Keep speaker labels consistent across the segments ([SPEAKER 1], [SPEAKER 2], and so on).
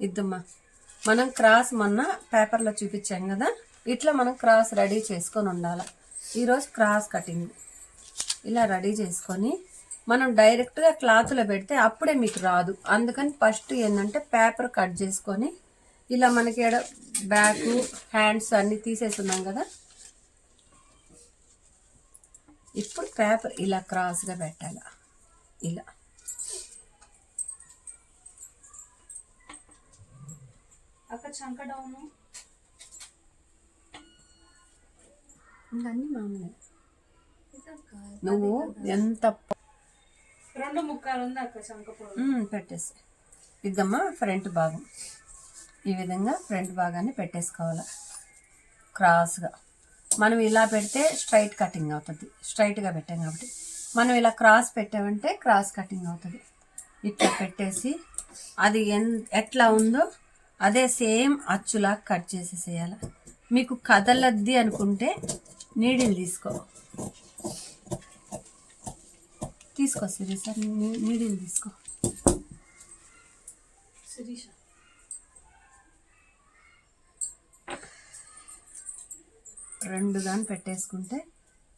[SPEAKER 1] ఇద్దమ్మా మనం క్రాస్ మొన్న పేపర్లో చూపించాం కదా, ఇట్లా మనం క్రాస్ రెడీ చేసుకొని ఉండాలి. ఈరోజు క్రాస్ కటింగ్ ఇలా రెడీ చేసుకొని మనం డైరెక్ట్గా క్లాత్లో పెడితే అప్పుడే మీకు రాదు. అందుకని ఫస్ట్ ఏంటంటే పేపర్ కట్ చేసుకొని ఇలా మనకి బ్యాక్ హ్యాండ్స్ అన్నీ తీసేస్తున్నాం కదా, ఇప్పుడు పేపర్ ఇలా క్రాస్గా పెట్టాలి. ఇలా
[SPEAKER 2] అక్కడ చంక డౌను
[SPEAKER 1] అన్నీ మామూలే. నువ్వు ఎంత
[SPEAKER 2] 2 ముక్కలు ఉంది అక్క చంక
[SPEAKER 1] పెట్టేసి ఇద్దమ్మా. ఫ్రంట్ భాగం ఈ విధంగా ఫ్రంట్ భాగాన్ని పెట్టేసుకోవాలి క్రాస్గా. మనం ఇలా పెడితే స్ట్రైట్ కటింగ్ అవుతుంది, స్ట్రైట్గా పెట్టాం కాబట్టి. మనం ఇలా క్రాస్ పెట్టామంటే క్రాస్ కటింగ్ అవుతుంది. ఇట్లా పెట్టేసి అది ఎట్లా ఉందో అదే సేమ్ అచ్చులా కట్ చేసేసేయాలి. మీకు కదలద్ది అనుకుంటే నీడిల్ తీసుకో శిరీష, నీడిల్ తీసుకో.
[SPEAKER 2] శిరీష
[SPEAKER 1] రెండు దాన్ని పెట్టేసుకుంటే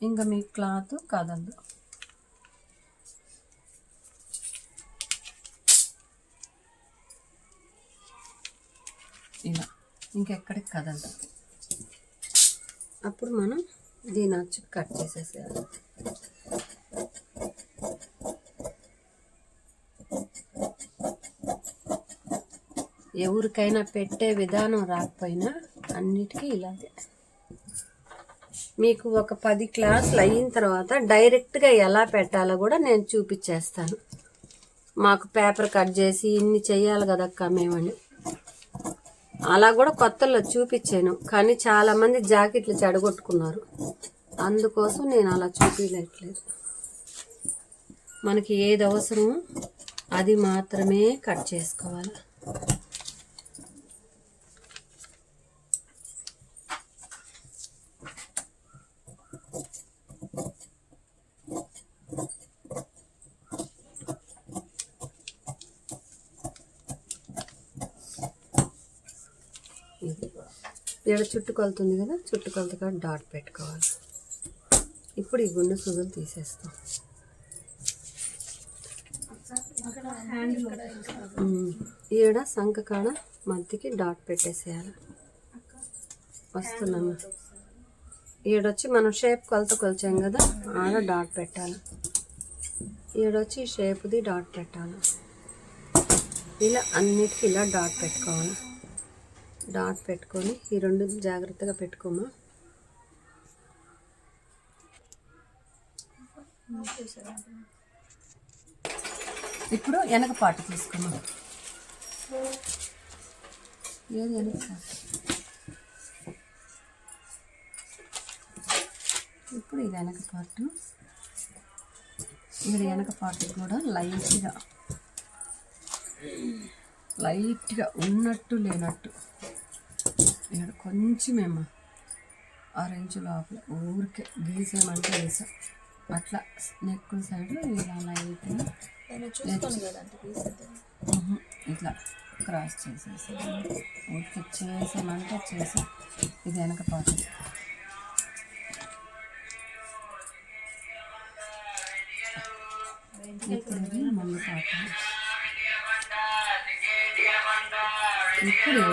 [SPEAKER 1] ఇంకా మీ క్లాత్ కదలదు. ఇలా ఇంకెక్కడికి కదలదు. అప్పుడు మనం దీని వచ్చి కట్ చేసేసేయాలి. ఎవరికైనా పెట్టే విధానం రాకపోయినా అన్నిటికీ ఇలాగే. మీకు ఒక 10 క్లాసులు అయిన తర్వాత డైరెక్ట్గా ఎలా పెట్టాలో కూడా నేను చూపించేస్తాను. మాకు పేపర్ కట్ చేసి ఇన్ని చెయ్యాలి కదక్క మేమని అలా కూడా కొత్తలో చూపించాను. కానీ చాలామంది జాకెట్లు చెడగొట్టుకున్నారు, అందుకోసం నేను అలా చూపించట్లేదు. మనకి ఏది అవసరమో అది మాత్రమే కట్ చేసుకోవాలి. ఇక్కడ చుట్టుకొలుతుంది కదా, చుట్టుకొలతగా డాట్ పెట్టుకోవాలి. ఇప్పుడు ఈ గుండె సూదులు తీసేస్తాం. ఈడ సంక కాడ మధ్యకి డాట్ పెట్టేసేయాలి. వస్తున్నాము. ఈడొచ్చి మనం షేప్ కొలత కొలిచాం కదా, ఆడ డాట్ పెట్టాలి. ఈడొచ్చి షేప్ది డాట్ పెట్టాలి. ఇలా అన్నిటికీ ఇలా డాట్ పెట్టుకోవాలి. డాట్ పెట్టుకొని ఈ రెండు జాగ్రత్తగా పెట్టుకోమా. ఇప్పుడు వెనక పాటు తీసుకున్నాం. ఏది వెనక పాటు? ఇప్పుడు ఇది వెనక పాటు. ఇక్కడ వెనక పాటు కూడా లైట్గా ఉన్నట్టు లేనట్టు ఇక్కడ కొంచెమేమో 6 ఇంచు లోపల ఊరికే గీసామంటే వేసాం. అట్లా నెక్ సైడ్ ఇలా లైట్గా ఇట్లా క్రాస్ చేసేసి ఊరికి చేసామంటే చేసాం. ఇది వెనక పాటు. ఇప్పుడు ఇది ముందు పాటు. ఇప్పుడు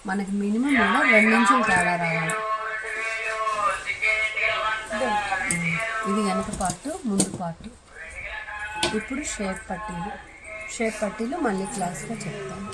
[SPEAKER 1] మనకి మినిమం 2 ఇంచులు తేడా రావాలి. ఇది వెనక పార్టు, ముందు పార్టు. ఇప్పుడు షేప్ పట్టీలు మళ్ళీ క్లాస్గా చెప్తాను.